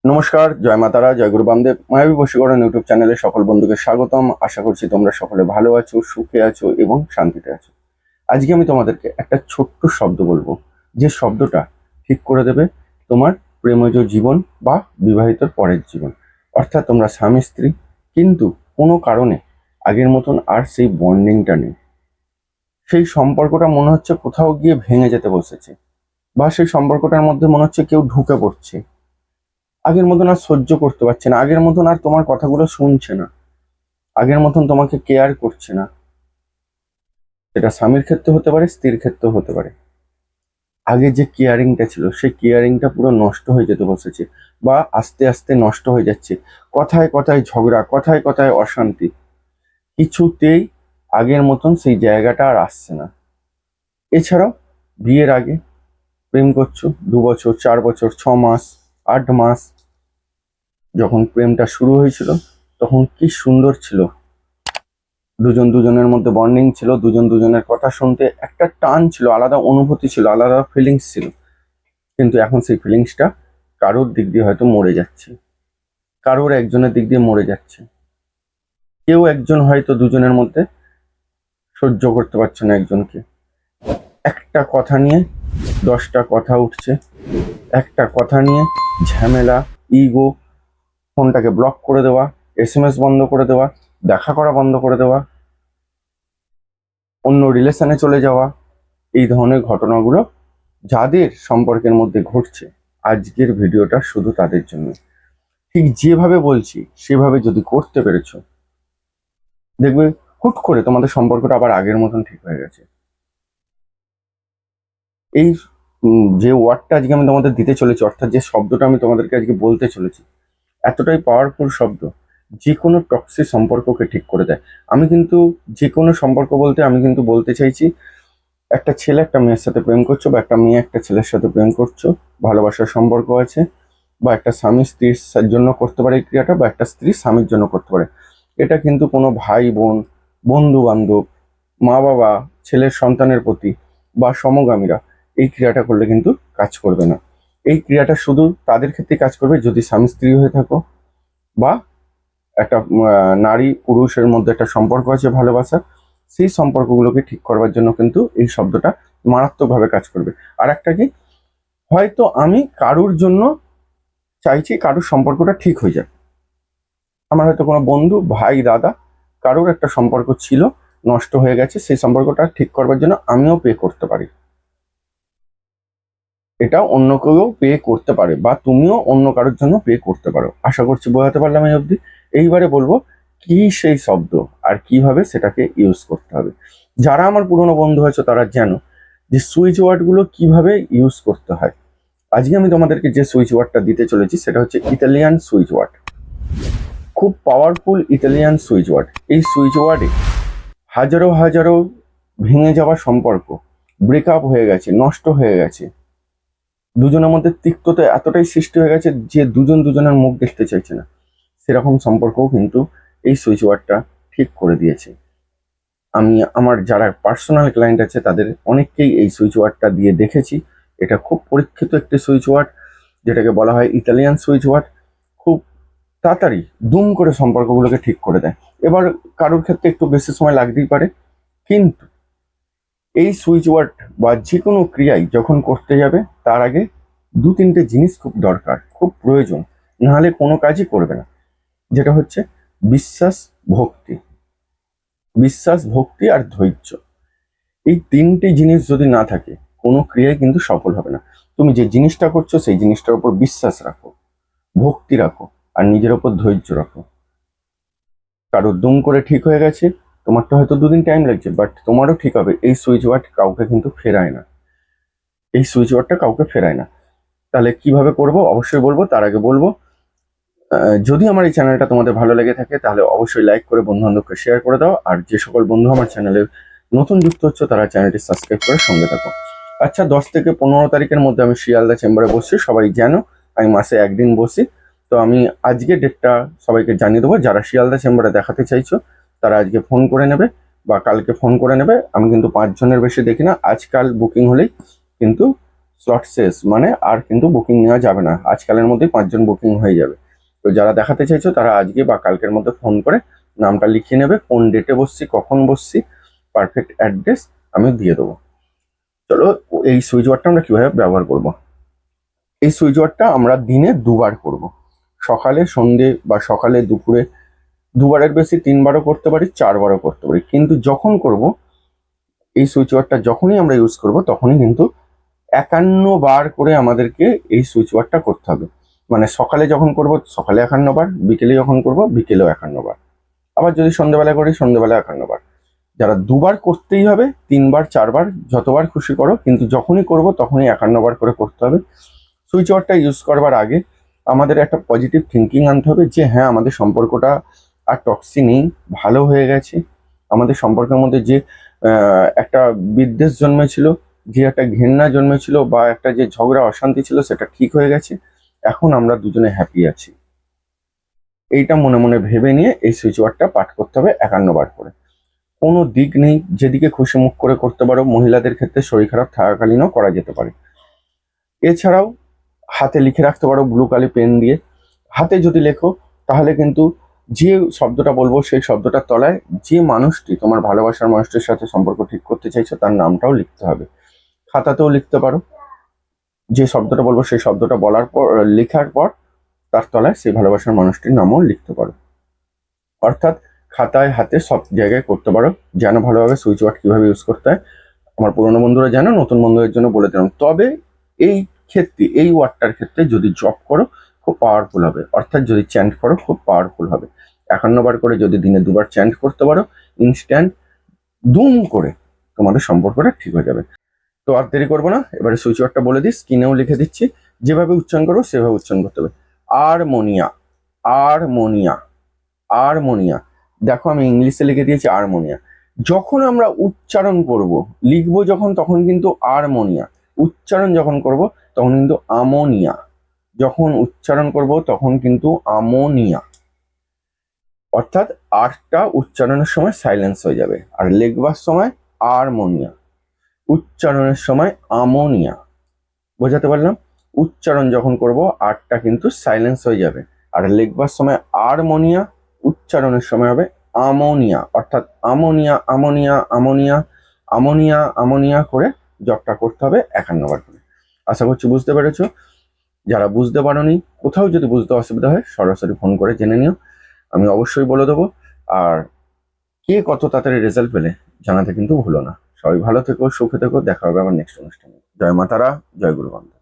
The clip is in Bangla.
নমস্কার, জয় মাতারা, জয় গুরু বামদেব। মায়াবী বশীকরণ ইউটিউব চ্যানেলে সকল বন্ধুকে স্বাগতম। আশা করছি তোমরা সকলে ভালো আছো, সুখে আছো এবং শান্তিতে আছো। আজকে আমি তোমাদেরকে একটা ছোট্ট শব্দ বলবো, যে শব্দটা ঠিক করে দেবে তোমার প্রেমজ জীবন বা বিবাহিতর পরের জীবন। অর্থাৎ তোমরা স্বামী স্ত্রী, কিন্তু কোনো কারণে আগের মতন আর সেই বন্ডিংটা নেই। সেই সম্পর্কটা মনে হচ্ছে কোথাও গিয়ে ভেঙে যেতে বসেছে, বা সেই সম্পর্কটার মধ্যে মনে হচ্ছে কেউ ঢুকে পড়ছে। আগের মতন আর সহ্য করতে পারছে না, আগের মতন আর তোমার কথাগুলো শুনছে না, আগের মতন তোমাকে কেয়ার করছে না। সেটা স্বামীর ক্ষেত্রে হতে পারে, স্ত্রীর ক্ষেত্রেও হতে পারে। আগে যে কেয়ারিংটা ছিল, সেই কেয়ারিংটা পুরো নষ্ট হয়ে যেতে বসেছে, বা আস্তে আস্তে নষ্ট হয়ে যাচ্ছে। কথায় কথায় ঝগড়া, কথায় কথায় অশান্তি, কিছুতেই আগের মতন সেই জায়গাটা আর আসছে না। এছাড়াও বিয়ের আগে প্রেম করছো 2 বছর, 4 বছর, 6 মাস, 8 মাস, যখন প্রেমটা শুরু হয়েছিল তখন কি সুন্দর ছিল। দুজন দুজনের মধ্যে বন্ডিং ছিল, দুজন দুজনের কথা শুনতে একটা টান ছিল, আলাদা অনুভূতি ছিল, আলাদা ফিলিংস ছিল। কিন্তু এখন সেই ফিলিংসটা কারোর দিক দিয়ে হয়তো মরে যাচ্ছে, কারোর একজনের দিক দিয়ে মরে যাচ্ছে। কেউ একজন হয়তো দুজনের মধ্যে সহ্য করতে পারছে না একজনকে। একটা কথা নিয়ে 10টা কথা উঠছে, একটা কথা নিয়ে ঝামেলা, ইগো, ফোনটাকে ব্লক করে দেওয়া, SMS বন্ধ করে দেওয়া, দেখা করা বন্ধ করে দেওয়া, অন্য রিলেশনে চলে যাওয়া। এই ধরনের ঘটনাগুলো যাদের সম্পর্কের মধ্যে ঘটছে, আজকের ভিডিওটা শুধু তাদের জন্য। ঠিক যেভাবে বলছি সেভাবে যদি করতে পেরেছো, দেখবে হুট করে তোমাদের সম্পর্কটা আবার আগের মতন ঠিক হয়ে গেছে। এই যে ওয়ার্ডটা আজকে আমি তোমাদের দিতে চলেছি, অর্থাৎ যে শব্দটা আমি তোমাদেরকে আজকে বলতে চলেছি, এতটাই পাওয়ারফুল শব্দ, যে কোনো টক্সিক সম্পর্ককে ঠিক করে দেয়। আমি কিন্তু যে কোনো সম্পর্ক বলতে আমি কিন্তু বলতে চাইছি, একটা ছেলে একটা মেয়ের সাথে প্রেম করছো, বা একটা মেয়ে একটা ছেলের সাথে প্রেম করছো, ভালোবাসার সম্পর্ক আছে, বা একটা স্বামী স্ত্রীর জন্য করতে পারে এই ক্রিয়াটা, বা একটা স্ত্রী স্বামীর জন্য করতে পারে। এটা কিন্তু কোনো ভাই বোন, বন্ধু বান্ধব, মা বাবা, ছেলের সন্তানের প্রতি বা সমগামীরা এই ক্রিয়াটা করলে কিন্তু কাজ করবে না। এই ক্রিয়াটা শুধু তাদের ক্ষেত্রে কাজ করবে যদি স্বামী স্ত্রী হয়ে থাকো, বা একটা নারী পুরুষের মধ্যে একটা সম্পর্ক আছে ভালোবাসা, সেই সম্পর্কগুলোকে ঠিক করবার জন্য কিন্তু এই শব্দটা মারাত্মকভাবে কাজ করবে। আর একটা কি, হয়তো আমি কারুর জন্য চাইছি কারুর সম্পর্কটা ঠিক হয়ে যাক। আমার হয়তো কোনো বন্ধু, ভাই, দাদা, কারুর একটা সম্পর্ক ছিল, নষ্ট হয়ে গেছে, সেই সম্পর্কটা ঠিক করবার জন্য আমিও পে করতে পারি। এটা অন্য কেউ পে করতে পারে, বা তুমিও অন্য কারোর জন্য পে করতে পারো। আশা করছি বোঝাতে পারলাম এই অবধি। এইবারে বলবো কি সেই শব্দ আর কিভাবে সেটাকে ইউজ করতে হবে। যারা আমার পুরনো বন্ধু হয়েছে তারা জানো যে সুইচ ওয়ার্ডগুলো কিভাবে ইউজ করতে হয়। আজকে আমি তোমাদেরকে যে সুইচ ওয়ার্ডটা দিতে চলেছি সেটা হচ্ছে ইতালিয়ান সুইচ ওয়ার্ড। খুব পাওয়ারফুল ইতালিয়ান সুইচ ওয়ার্ড। এই সুইচ ওয়ার্ডে হাজারো হাজারো ভেঙে যাওয়া সম্পর্ক, ব্রেকআপ হয়ে গেছে, নষ্ট হয়ে গেছে, দুজনের মধ্যে তিক্ততা এতটাই সৃষ্টি হয়ে গেছে যে দুজন দুজনের মুখ দেখতে চাইছে না, সেরকম সম্পর্কও কিন্তু এই সুইচ ওয়ার্ডটা ঠিক করে দিয়েছে। আমি আমার যারা পার্সোনাল ক্লায়েন্ট আছে তাদের অনেককেই এই সুইচ ওয়ার্ডটা দিয়ে দেখেছি। এটা খুব পরীক্ষিত একটি সুইচ ওয়ার্ড, যেটাকে বলা হয় ইতালিয়ান সুইচ ওয়ার্ড। খুব তাড়াতাড়ি দুম করে সম্পর্কগুলোকে ঠিক করে দেয়। এবার কারোর ক্ষেত্রে একটু বেশি সময় লাগতেই পারে, কিন্তু এই সুইচ ওয়ার্ড বা যে কোনো ক্রিয়াই যখন করতে যাবে তার আগে 2-3টে জিনিস খুব দরকার, খুব প্রয়োজন, নাহলে কোনো কাজই করবে না। যেটা হচ্ছে বিশ্বাস, ভক্তি। বিশ্বাস, ভক্তি আর ধৈর্য। এই 3টে জিনিস যদি না থাকে কোনো ক্রিয়াই কিন্তু সফল হবে না। তুমি যে জিনিসটা করছো সেই জিনিসটার উপর বিশ্বাস রাখো, ভক্তি রাখো, আর নিজের ওপর ধৈর্য রাখো। কারোর দুম করে ঠিক হয়ে গেছে, তোমারটা হয়তো 2 দিন টাইম লাগছে, বাট তোমারও ঠিক হবে। এই সুইচ ওয়ার্ড কাউকে কিন্তু ফেরায় না, এই সুইচ ওয়ার্ডটা কাউকে ফেরায় না। তাহলে কিভাবে করব অবশ্যই বলবো। তার আগে বলবো, যদি আমার এই চ্যানেলটা তোমাদের ভালো লেগে থাকে তাহলে অবশ্যই লাইক করে বন্ধু বান্ধবকে শেয়ার করে দাও। আর যে সকল বন্ধু আমার চ্যানেলে নতুন যুক্ত হচ্ছে তারা চ্যানেলটি সাবস্ক্রাইব করে সঙ্গে থাকো। আচ্ছা, 10 থেকে 15 তারিখের মধ্যে আমি শিয়ালদা চেম্বারে বসছি, সবাই জানো আমি মাসে একদিন বসি। তো আমি আজকে ডেটটা সবাইকে জানিয়ে দেবো। যারা শিয়ালদা চেম্বারে দেখাতে চাইছো তারা আজকে ফোন করে নেবে বা কালকে ফোন করে নেবে। আমি কিন্তু 5 জনের বেশি দেখি না, আজকাল বুকিং হলেই কিন্তু স্লট শেষ, মানে আর কিন্তু বুকিং নেওয়া যাবে না, আজকালের মধ্যেই 5 জন বুকিং হয়ে যাবে। তো যারা দেখাতে চাইছো তারা আজকে বা কালকের মধ্যে ফোন করে নামটা লিখিয়ে নেবে, কোন ডেটে বসছি, কখন বসছি, পারফেক্ট অ্যাড্রেস আমি দিয়ে দেবো। চলো এই সুইচ ওয়ার্ডটা আমরা কিভাবে ব্যবহার করব। এই সুইচ ওয়ার্ডটা আমরা দিনে 2বার করব, সকালে, সন্ধে বা সকালে, দুপুরে। 2বারের বেশি 3বারও করতে পারি, 4বারও করতে পারি, কিন্তু যখন করব এই সুইচ ওয়ার্ডটা, যখনই আমরা ইউজ করব তখনই কিন্তু 51বার করে আমাদেরকে এই সুইচ ওয়ার্ডটা করতে হবে। মানে সকালে যখন করব সকালে 51বার, বিকেলে যখন করব বিকেলেও 51বার, আবার যদি সন্ধ্যেবেলা করি সন্ধ্যেবেলা 51বার। যারা 2বার করতেই হবে, 3বার 4বার যতবার খুশি করো, কিন্তু যখনই করব তখনই 51বার করে করতে হবে। সুইচ ওয়ার্ডটা ইউজ করবার আগে আমাদের একটা পজিটিভ থিঙ্কিং আনতে হবে যে হ্যাঁ, আমাদের সম্পর্কটা আর টক্সি নেই, ভালো হয়ে গেছে। আমাদের সম্পর্কের মধ্যে যে একটা বিদ্বেষ জন্মেছিল, যে একটা ঘেন্না জন্মেছিল, বা একটা যে ঝগড়া অশান্তি ছিল, সেটা ঠিক হয়ে গেছে। এখন আমরা দুজনে হ্যাপি আছি। এইটা মনে মনে ভেবে নিয়ে এই সুইচ ওয়ার্ডটা পাঠ করতে হবে 51বার করে। কোনো দিক নেই, যেদিকে খুশি মুখ করে করতে পারো। মহিলাদের ক্ষেত্রে শরীর খারাপ থাকাকালীনও করা যেতে পারে। এছাড়াও হাতে লিখে রাখতে পারো ব্লু কালি পেন দিয়ে। হাতে যদি লেখো তাহলে কিন্তু যে শব্দটা বলবো সেই শব্দটার তলায় যে মানুষটি, তোমার ভালোবাসার মানুষটির সাথে সম্পর্ক ঠিক করতে চাইছো, তার নামটাও লিখতে হবে। খাতাতেও লিখতে পারো, যে শব্দটা বলবো সেই শব্দটা বলার পর, লেখার পর তার তলায় সেই ভালোবাসার মানুষটির নামও লিখতে পারো। অর্থাৎ খাতায়, হাতে, সব জায়গায় করতে পারো। জানো ভালোভাবে সুইচ ওয়ার্ড কিভাবে ইউজ করতে হয়। আমার পুরনো বন্ধুরা জানো, নতুন বন্ধুদের জন্য বলে দিলাম। তবে এই ক্ষেত্রে, এই ওয়ার্ডটার ক্ষেত্রে যদি জপ করো খুব পাওয়ারফুল হবে, অর্থাৎ যদি চ্যান্ট করো খুব পাওয়ারফুল হবে। 51বার করে যদি দিনে 2বার চ্যান্ট করতে পারো, ইনস্ট্যান্ট দুম করে তোমাদের সম্পর্কটা ঠিক হয়ে যাবে। তো আর দেরি করবো না, এবারে সুইচ ওয়ার্ডটা বলে দিই, স্ক্রিনেও লিখে দিচ্ছি। যেভাবে উচ্চারণ করবো সেভাবে উচ্চারণ করতে হবে। আরমোনিয়া, আরমোনিয়া, আরমোনিয়া। দেখো আমি ইংলিশে লিখে দিয়েছি আরমোনিয়া। যখন আমরা উচ্চারণ করব, লিখবো যখন, তখন কিন্তু আরমোনিয়া। উচ্চারণ যখন করব তখন কিন্তু আমোনিয়া। যখন উচ্চারণ করব তখন কিন্তু আমোনিয়া। অর্থাৎ আরটা উচ্চারণের সময় সাইলেন্স হয়ে যাবে, আর লিখবার সময় আরমোনিয়া, উচ্চারণের সময় আমোনিয়া। বোঝাতে পারলাম? উচ্চারণ যখন করব আরটা কিন্তু সাইলেন্স হয়ে যাবে, আর লিখবার সময় আরমোনিয়া, উচ্চারণের সময় হবে আমোনিয়া। অর্থাৎ ammonia, ammonia, ammonia, ammonia, ammonia করে জপটা করতে হবে 51বার করে। আশা করছি বুঝতে পেরেছো। যারা বুঝতে পারোনি, কোথাও যদি বুঝতে অসুবিধা হয়, সরাসরি ফোন করে জেনে নিও, আমি অবশ্যই বলে দেবো। আর কে কত তাড়াতাড়ি রেজাল্ট পেলে জানাতে কিন্তু ভুলো না। সবাই ভালো থেকো, সুখে থেকো, দেখা হবে আবার নেক্সট অনুষ্ঠানে। জয় মাতারা, জয় গুরু বান্ধব।